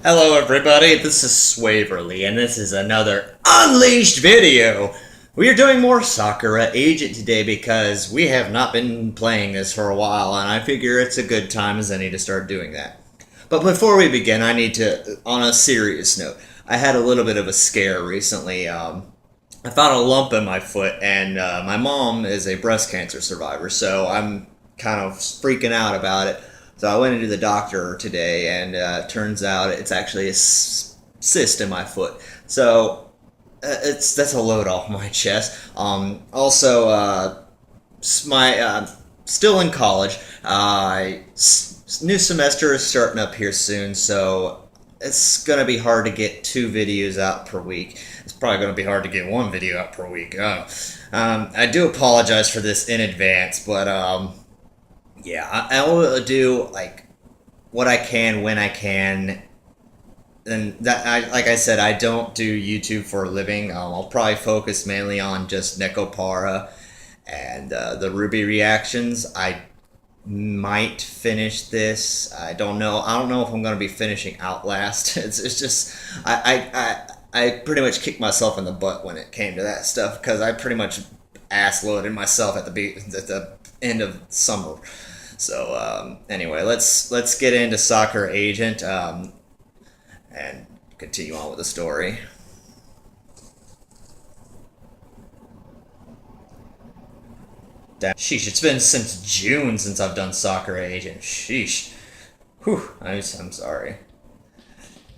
Hello everybody, this is Swaverly, and this is another Unleashed video! We are doing more Sakura Agent today because we have not been playing this for a while, and I figure it's a good time as any to start doing that. But before we begin, I need to, on a serious note, I had a little bit of a scare recently. I found a lump in my foot, and my mom is a breast cancer survivor, so I'm kind of freaking out about it. So I went into the doctor today, and turns out it's actually a cyst in my foot. So that's a load off my chest. Still in college. New semester is starting up here soon, so it's gonna be hard to get 2 videos out per week. It's probably gonna be hard to get 1 video out per week. I do apologize for this in advance, but yeah, I will do like what I can when I can, and like I said, I don't do YouTube for a living. I'll probably focus mainly on just Nekopara and the Ruby reactions. I might finish this. I don't know. I don't know if I'm going to be finishing Outlast. It's just I pretty much kicked myself in the butt when it came to that stuff because I pretty much ass loaded myself at the end of summer. So anyway, let's get into Sakura Agent and continue on with the story. Sheesh, it's been since June since I've done Sakura Agent. Sheesh. Whew, I'm sorry.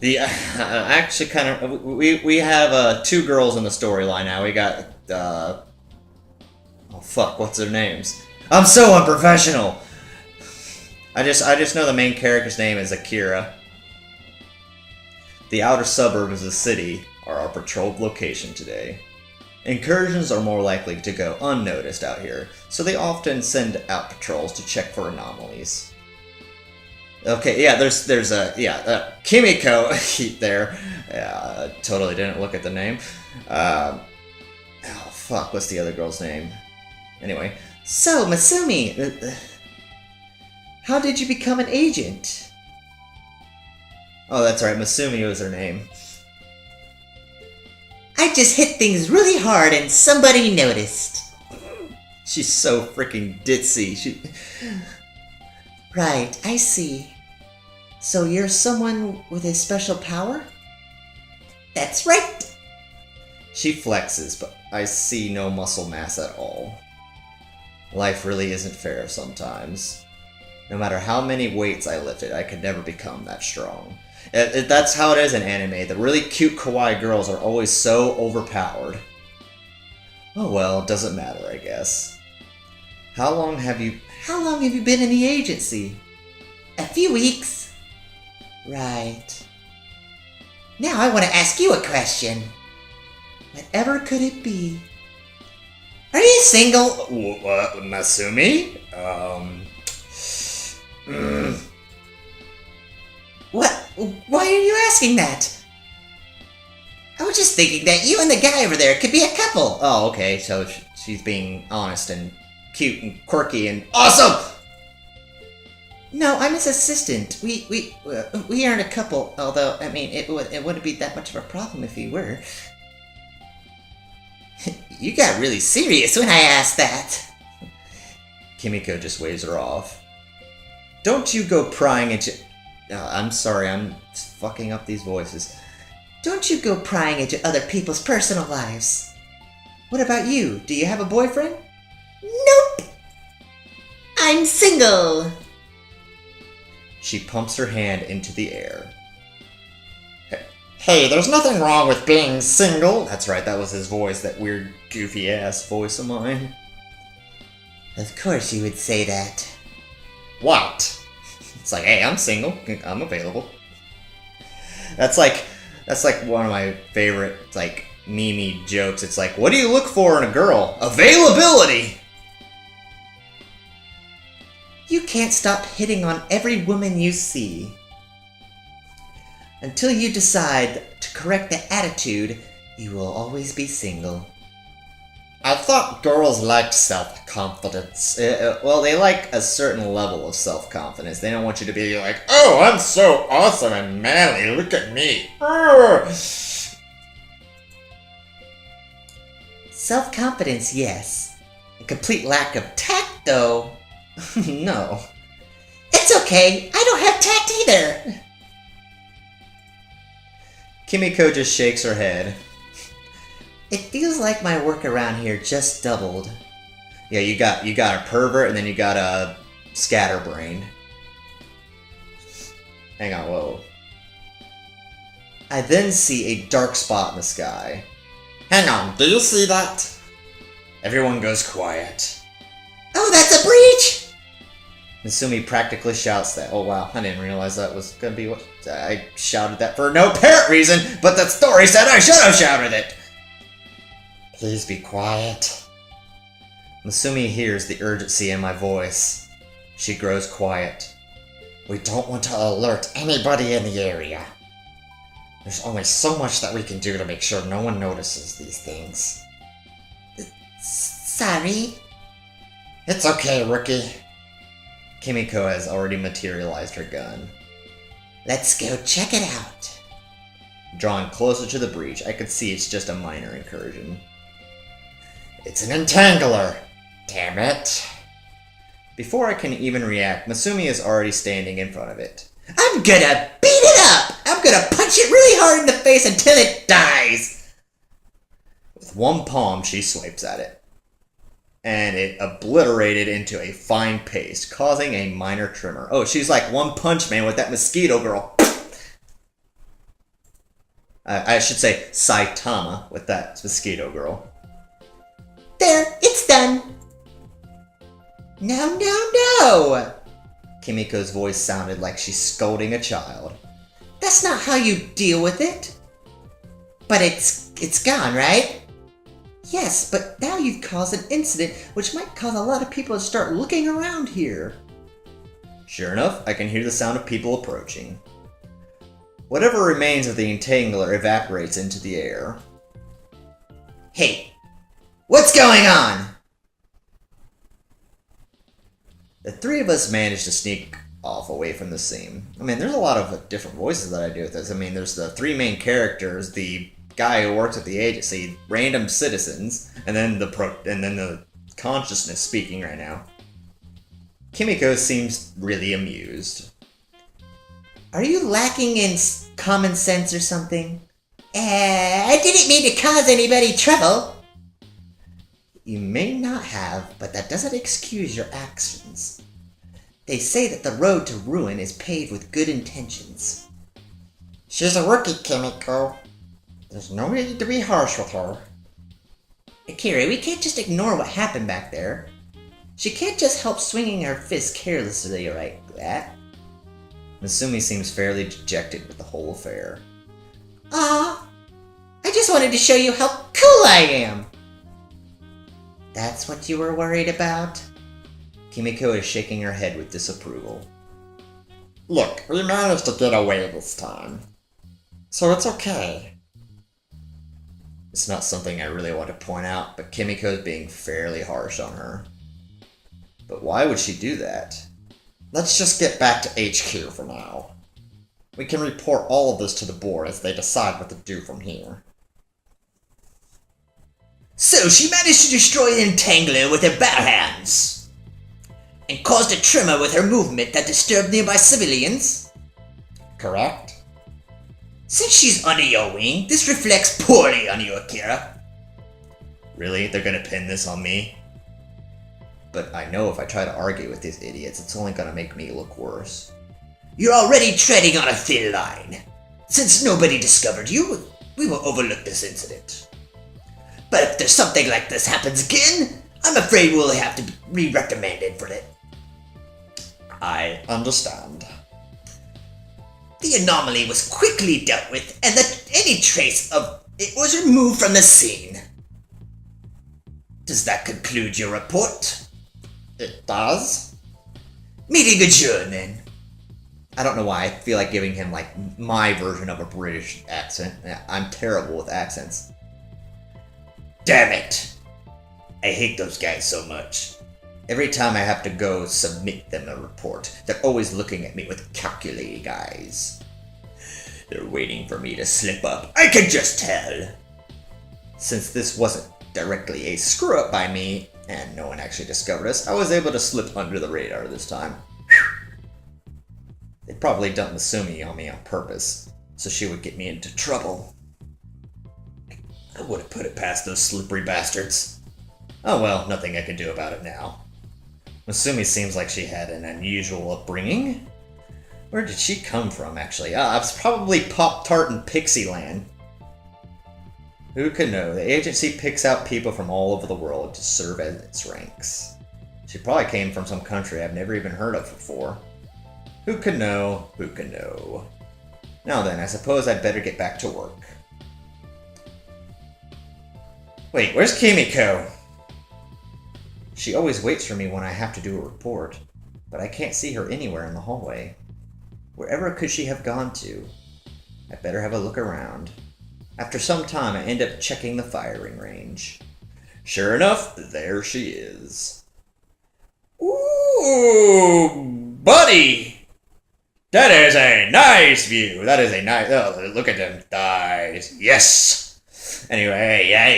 The actually kind of we have 2 girls in the storyline now. We got oh fuck, what's their names? I'm so unprofessional. I just know the main character's name is Akira. The outer suburbs of the city are our patrolled location today. Incursions are more likely to go unnoticed out here, so they often send out patrols to check for anomalies. Okay, yeah, there's Kimiko there. Yeah, totally didn't look at the name. Oh fuck, what's the other girl's name? Anyway, so Masumi, how did you become an agent? Oh, that's right, Masumi was her name. I just hit things really hard and somebody noticed. She's so freaking ditzy. Right, I see. So you're someone with a special power? That's right. She flexes, but I see no muscle mass at all. Life really isn't fair sometimes. No matter how many weights I lifted, I could never become that strong. That's how it is in anime. The really cute kawaii girls are always so overpowered. Oh well, it doesn't matter, I guess. How long have you been in the agency? A few weeks. Right. Now I want to ask you a question. Whatever could it be? Are you single? What, Masumi? What? Why are you asking that? I was just thinking that you and the guy over there could be a couple. Oh, okay, so she's being honest and cute and quirky and awesome! No, I'm his assistant. We aren't a couple, although, I mean, it wouldn't be that much of a problem if we were. You got really serious when I asked that. Kimiko just waves her off. Don't you go prying into... I'm sorry, I'm fucking up these voices. Don't you go prying into other people's personal lives. What about you? Do you have a boyfriend? Nope. I'm single. She pumps her hand into the air. Hey, there's nothing wrong with being single. That's right, that was his voice, that weird goofy ass voice of mine. Of course you would say that. What? It's like, hey, I'm single. I'm available. That's like one of my favorite like meme jokes. It's like, what do you look for in a girl? Availability. You can't stop hitting on every woman you see. Until you decide to correct the attitude, you will always be single. I thought girls liked self-confidence. Well, they like a certain level of self-confidence. They don't want you to be like, oh, I'm so awesome and manly, look at me. Self-confidence, yes. A complete lack of tact, though. No. It's okay, I don't have tact either. Kimiko just shakes her head. It feels like my work around here just doubled. Yeah, you got a pervert and then you got a scatterbrain. Hang on, whoa. I then see a dark spot in the sky. Hang on, do you see that? Everyone goes quiet. Oh, that's a breach! Misumi practically shouts that. Oh wow, I didn't realize that was gonna be what... I shouted that for no apparent reason, but the story said I should have shouted it! Please be quiet. Misumi hears the urgency in my voice. She grows quiet. We don't want to alert anybody in the area. There's only so much that we can do to make sure no one notices these things. Sorry. It's okay, rookie. Kimiko has already materialized her gun. Let's go check it out. Drawing closer to the breach, I could see it's just a minor incursion. It's an entangler! Damn it! Before I can even react, Misumi is already standing in front of it. I'm gonna beat it up! I'm gonna punch it really hard in the face until it dies! With one palm, she swipes at it. And it obliterated into a fine paste, causing a minor tremor. Oh, she's like One Punch Man with that mosquito girl. I should say Saitama with that mosquito girl. There, it's done! No, no, no! Kimiko's voice sounded like she's scolding a child. That's not how you deal with it. But it's gone, right? Yes, but now you've caused an incident which might cause a lot of people to start looking around here. Sure enough, I can hear the sound of people approaching. Whatever remains of the entangler evaporates into the air. Hey, what's going on? The three of us managed to sneak off away from the scene. I mean, there's a lot of different voices that I do with this. I mean, there's the three main characters, the guy who works at the agency, random citizens, and then the consciousness speaking right now. Kimiko seems really amused. Are you lacking in common sense or something? I didn't mean to cause anybody trouble. You may not have, but that doesn't excuse your actions. They say that the road to ruin is paved with good intentions. She's a rookie, Kimiko. There's no need to be harsh with her. Akira, we can't just ignore what happened back there. She can't just help swinging her fist carelessly like that. Misumi seems fairly dejected with the whole affair. Ah, I just wanted to show you how cool I am. That's what you were worried about? Kimiko is shaking her head with disapproval. Look, we managed to get away this time. So it's okay. It's not something I really want to point out, but Kimiko is being fairly harsh on her. But why would she do that? Let's just get back to HQ for now. We can report all of this to the board as they decide what to do from here. So she managed to destroy the entangler with her bare hands, and caused a tremor with her movement that disturbed nearby civilians? Correct? Since she's under your wing, this reflects poorly on you, Akira. Really? They're gonna pin this on me? But I know if I try to argue with these idiots, it's only gonna make me look worse. You're already treading on a thin line. Since nobody discovered you, we will overlook this incident. But if there's something like this happens again, I'm afraid we'll have to be reprimanded for it. I understand. The anomaly was quickly dealt with, and that any trace of it was removed from the scene. Does that conclude your report? It does? Meeting adjourned, then. I don't know why, I feel like giving him, like, my version of a British accent. I'm terrible with accents. Damn it! I hate those guys so much. Every time I have to go submit them a report, they're always looking at me with calculating eyes. They're waiting for me to slip up. I can just tell. Since this wasn't directly a screw up by me, and no one actually discovered us, I was able to slip under the radar this time. They probably dumped Masumi on me on purpose, so she would get me into trouble. I wouldn't put it past those slippery bastards. Oh well, nothing I can do about it now. Masumi seems like she had an unusual upbringing. Where did she come from, actually? It's probably Pop-Tart and Pixieland. Who could know? The agency picks out people from all over the world to serve as its ranks. She probably came from some country I've never even heard of before. Who could know? Who could know? Now then, I suppose I'd better get back to work. Wait, where's Kimiko? She always waits for me when I have to do a report, but I can't see her anywhere in the hallway. Wherever could she have gone to? I better have a look around. After some time, I end up checking the firing range. Sure enough, there she is. Ooh, buddy! That is a nice view. That is a nice... Oh, look at them thighs. Yes! Anyway, yeah,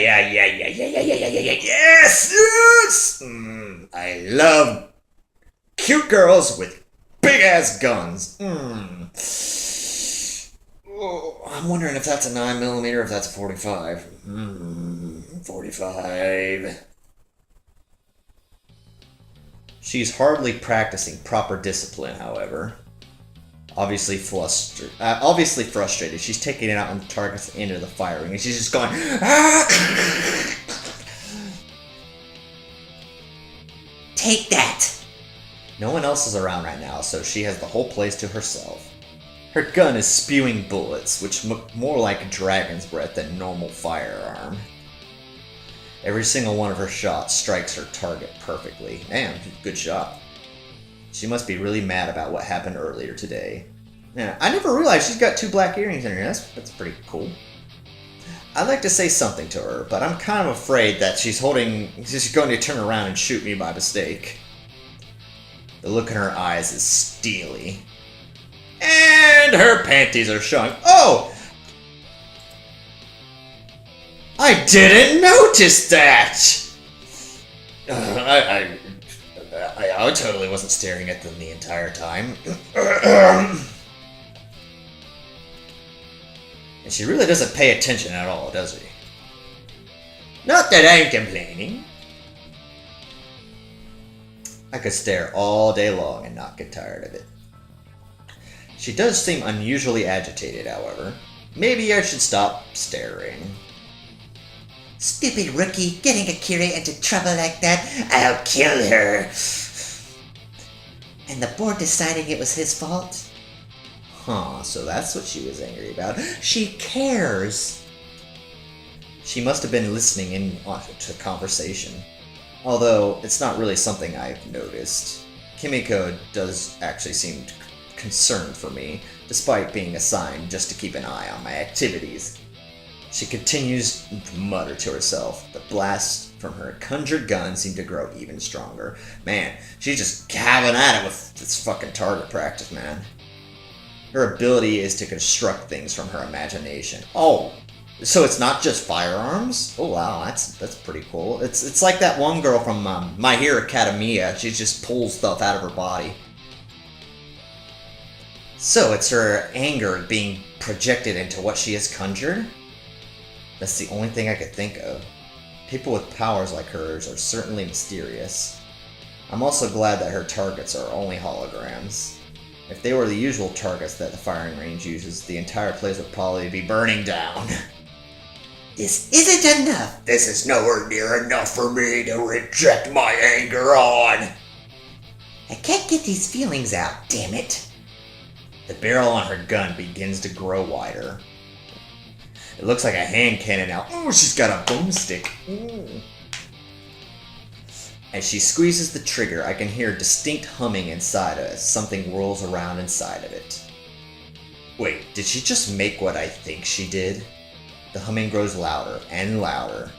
yes! I love cute girls with big-ass guns. Oh, I'm wondering if that's a 9mm or if that's a 45. 45. She's hardly practicing proper discipline, however. Obviously frustrated. She's taking it out on the targets at the end of the firing, and she's just going, ah! Take that! No one else is around right now, so she has the whole place to herself. Her gun is spewing bullets, which look more like dragon's breath than normal firearm. Every single one of her shots strikes her target perfectly. Damn, good shot. She must be really mad about what happened earlier today. Yeah, I never realized she's got 2 black earrings in her. That's pretty cool. I'd like to say something to her, but I'm kind of afraid that she's going to turn around and shoot me by mistake. The look in her eyes is steely. And her panties are showing. Oh! I didn't notice that! I totally wasn't staring at them the entire time. And she really doesn't pay attention at all, does she? Not that I'm complaining. I could stare all day long and not get tired of it. She does seem unusually agitated, however. Maybe I should stop staring. Stupid rookie, getting Akira into trouble like that. I'll kill her. And the board deciding it was his fault? Huh, so that's what she was angry about. She cares! She must have been listening in to conversation. Although, it's not really something I've noticed. Kimiko does actually seem concerned for me, despite being assigned just to keep an eye on my activities. She continues to mutter to herself. The blasts from her conjured gun seem to grow even stronger. Man, she's just having at it with this fucking target practice, man. Her ability is to construct things from her imagination. Oh, so it's not just firearms? Oh wow, that's pretty cool. It's like that one girl from My Hero Academia. She just pulls stuff out of her body. So it's her anger being projected into what she has conjured? That's the only thing I could think of. People with powers like hers are certainly mysterious. I'm also glad that her targets are only holograms. If they were the usual targets that the firing range uses, the entire place would probably be burning down. This isn't enough. This is nowhere near enough for me to reject my anger on. I can't get these feelings out, damn it. The barrel on her gun begins to grow wider. It looks like a hand cannon now. Ooh, she's got a boomstick. Ooh. As she squeezes the trigger, I can hear distinct humming inside as something whirls around inside of it. Wait, did she just make what I think she did? The humming grows louder and louder.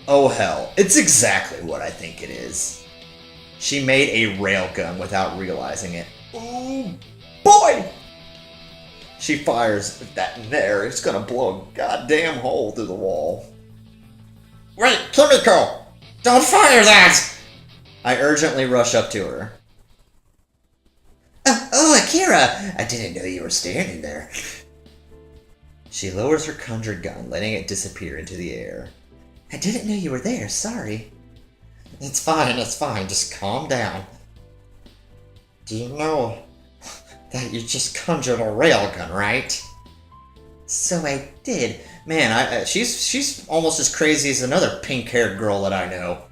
Oh hell, it's exactly what I think it is. She made a railgun without realizing it. Oh boy! She fires that in there, it's gonna blow a goddamn hole through the wall. Wait, Kimiko! Don't fire that! I urgently rush up to her. Oh, Akira! I didn't know you were standing there. She lowers her conjured gun, letting it disappear into the air. I didn't know you were there, sorry. It's fine, just calm down. Do you know that you just conjured a railgun, right? So I did. Man, she's almost as crazy as another pink-haired girl that I know.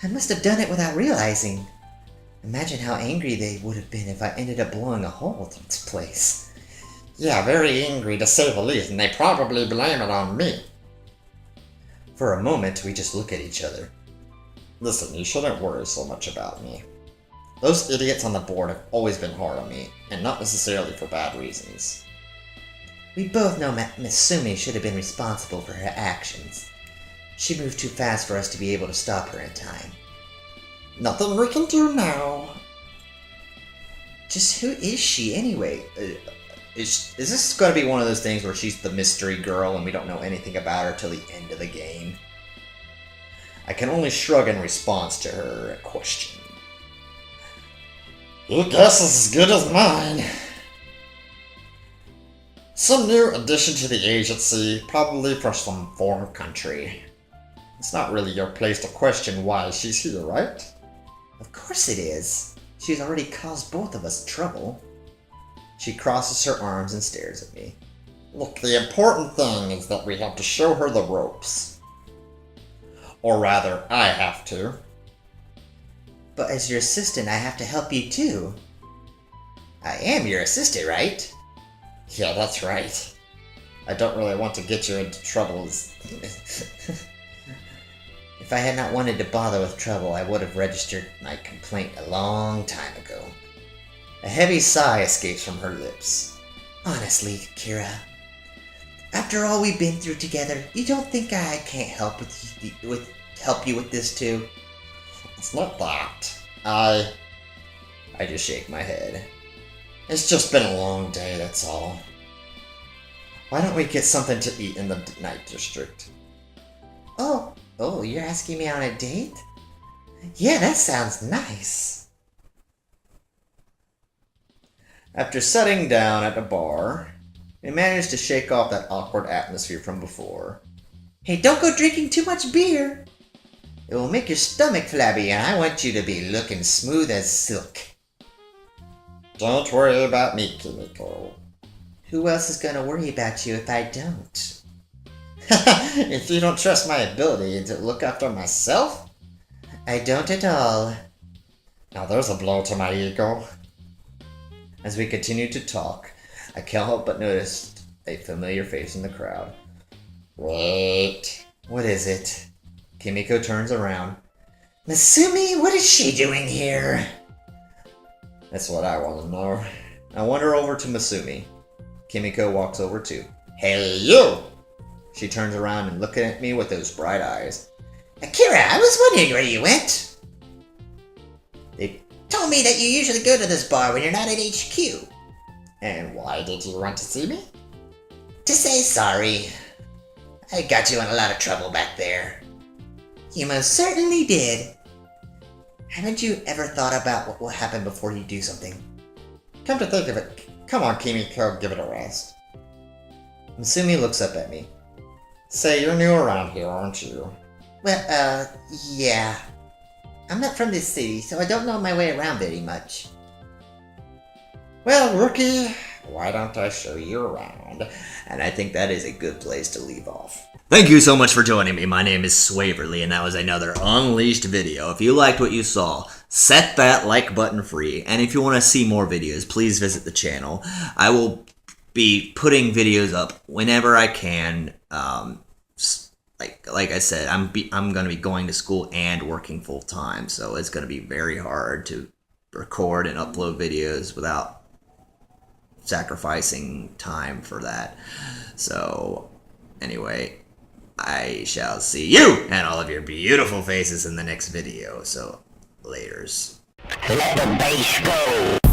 I must have done it without realizing. Imagine how angry they would have been if I ended up blowing a hole through this place. Yeah, very angry to say the least, and they probably blame it on me. For a moment, we just look at each other. Listen, you shouldn't worry so much about me. Those idiots on the board have always been hard on me, and not necessarily for bad reasons. We both know Misumi should have been responsible for her actions. She moved too fast for us to be able to stop her in time. Nothing we can do now. Just who is she anyway? Is this going to be one of those things where she's the mystery girl and we don't know anything about her till the end of the game? I can only shrug in response to her question. Your guess is as good as mine. Some new addition to the agency, probably from some foreign country. It's not really your place to question why she's here, right? Of course it is. She's already caused both of us trouble. She crosses her arms and stares at me. Look, the important thing is that we have to show her the ropes. Or rather, I have to. But as your assistant, I have to help you too. I am your assistant, right? Yeah, that's right. I don't really want to get you into troubles. If I had not wanted to bother with trouble, I would have registered my complaint a long time ago. A heavy sigh escapes from her lips. Honestly, Kira, after all we've been through together, you don't think I can't help help you with this too? It's not that. I just shake my head. It's just been a long day, that's all. Why don't we get something to eat in the night district? Oh, you're asking me on a date? Yeah, that sounds nice. After sitting down at a bar, we managed to shake off that awkward atmosphere from before. Hey, don't go drinking too much beer. It will make your stomach flabby, and I want you to be looking smooth as silk. Don't worry about me, Kimiko. Who else is gonna worry about you if I don't? If you don't trust my ability to look after myself? I don't at all. Now there's a blow to my ego. As we continued to talk, I can't help but notice a familiar face in the crowd. Wait. What is it? Kimiko turns around. Misumi, what is she doing here? That's what I want to know. I wander over to Misumi. Kimiko walks over too. Hey, you! She turns around and looking at me with those bright eyes. Akira, I was wondering where you went. They told me that you usually go to this bar when you're not at HQ. And why did you want to see me? To say sorry. I got you in a lot of trouble back there. You most certainly did. Haven't you ever thought about what will happen before you do something? Come to think of it, come on, Kimiko, give it a rest. Misumi looks up at me. Say, you're new around here, aren't you? Well, yeah. I'm not from this city, so I don't know my way around very much. Well, rookie, why don't I show you around? And I think that is a good place to leave off. Thank you so much for joining me. My name is Swaverly, and that was another Unleashed video. If you liked what you saw, set that like button free. And if you want to see more videos, please visit the channel. I will be putting videos up whenever I can. Like I said, I'm going to be going to school and working full time, so it's going to be very hard to record and upload videos without sacrificing time for that. So anyway, I shall see you and all of your beautiful faces in the next video. So, laters. Let the bass go.